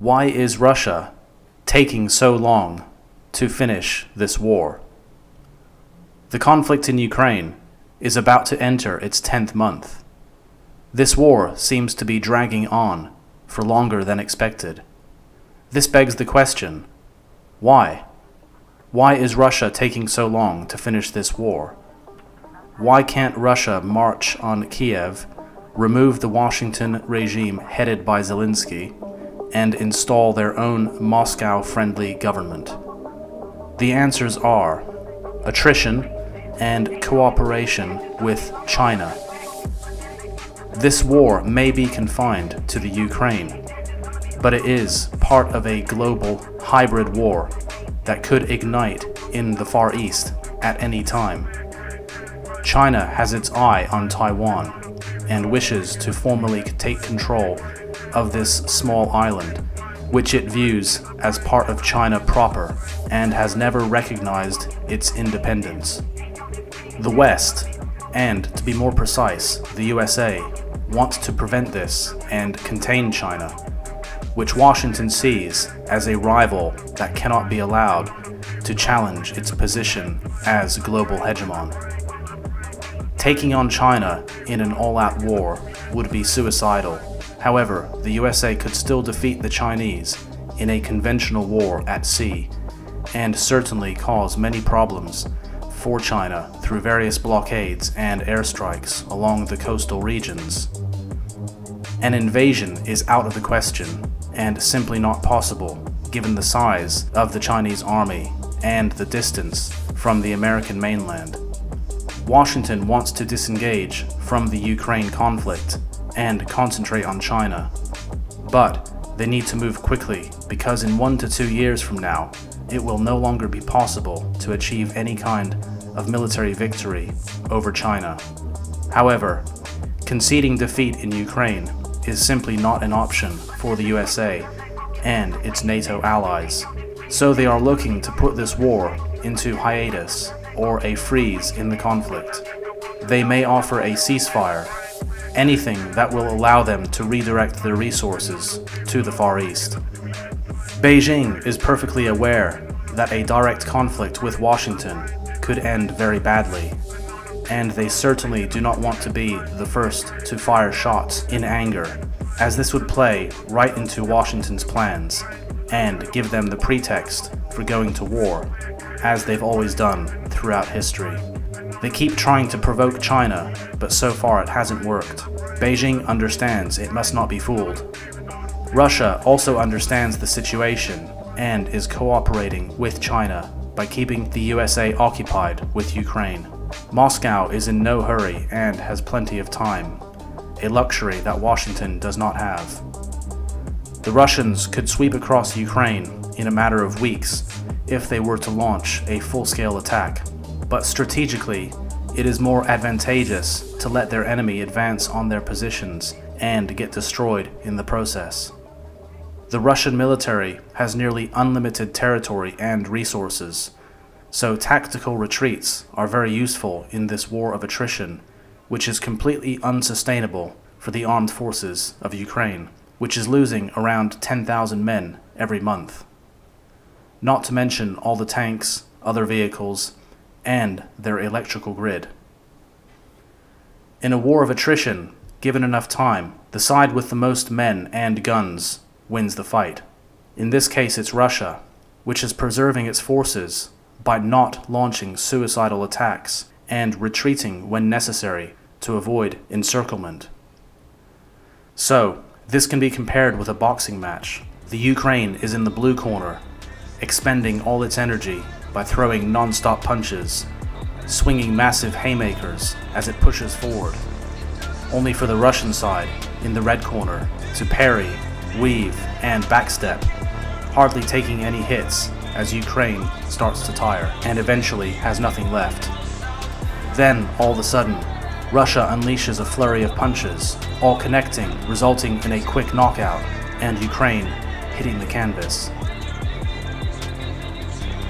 Why is Russia taking so long to finish this war? The conflict in Ukraine is about to enter its 10th month. This war seems to be dragging on for longer than expected. This begs the question, why? Why is Russia taking so long to finish this war? Why can't Russia march on Kiev, remove the Washington regime headed by Zelensky, and install their own Moscow-friendly government? The answers are attrition and cooperation with China. This war may be confined to the Ukraine, but it is part of a global hybrid war that could ignite in the Far East at any time. China has its eye on Taiwan and wishes to formally take control of this small island, which it views as part of China proper and has never recognized its independence. The West, and to be more precise, the USA, wants to prevent this and contain China, which Washington sees as a rival that cannot be allowed to challenge its position as global hegemon. Taking on China in an all-out war would be suicidal. However, the USA could still defeat the Chinese in a conventional war at sea, and certainly cause many problems for China through various blockades and airstrikes along the coastal regions. An invasion is out of the question and simply not possible given the size of the Chinese army and the distance from the American mainland. Washington wants to disengage from the Ukraine conflict and concentrate on China, but they need to move quickly because in 1 to 2 years from now, it will no longer be possible to achieve any kind of military victory over China. However, conceding defeat in Ukraine is simply not an option for the USA and its NATO allies, so they are looking to put this war into hiatus or a freeze in the conflict. They may offer a ceasefire, anything that will allow them to redirect their resources to the Far East. Beijing is perfectly aware that a direct conflict with Washington could end very badly, and they certainly do not want to be the first to fire shots in anger, as this would play right into Washington's plans and give them the pretext for going to war, as they've always done throughout history. They keep trying to provoke China, but so far it hasn't worked. Beijing understands it must not be fooled. Russia also understands the situation and is cooperating with China by keeping the USA occupied with Ukraine. Moscow is in no hurry and has plenty of time, a luxury that Washington does not have. The Russians could sweep across Ukraine in a matter of weeks if they were to launch a full-scale attack, but strategically, it is more advantageous to let their enemy advance on their positions and get destroyed in the process. The Russian military has nearly unlimited territory and resources, so tactical retreats are very useful in this war of attrition, which is completely unsustainable for the armed forces of Ukraine, which is losing around 10,000 men every month. Not to mention all the tanks, other vehicles, and their electrical grid. In a war of attrition, given enough time, the side with the most men and guns wins the fight. In this case, it's Russia, which is preserving its forces by not launching suicidal attacks and retreating when necessary to avoid encirclement. So, this can be compared with a boxing match. The Ukraine is in the blue corner, expending all its energy by throwing non-stop punches, swinging massive haymakers as it pushes forward, only for the Russian side, in the red corner, to parry, weave, and backstep, hardly taking any hits as Ukraine starts to tire and eventually has nothing left. Then, all of a sudden, Russia unleashes a flurry of punches, all connecting, resulting in a quick knockout, and Ukraine hitting the canvas.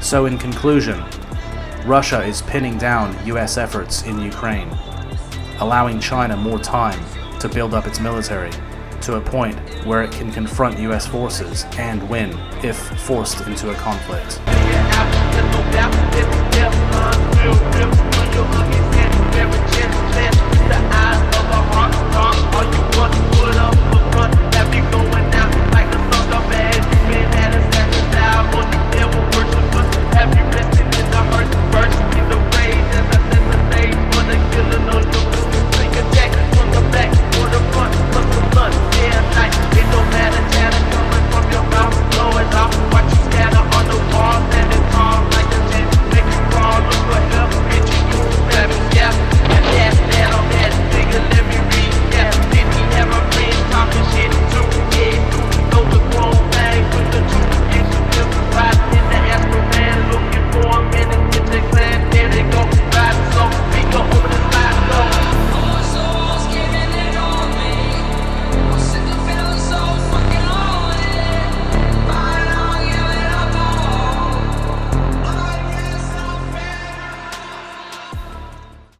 So in conclusion, Russia is pinning down US efforts in Ukraine, allowing China more time to build up its military to a point where it can confront US forces and win if forced into a conflict.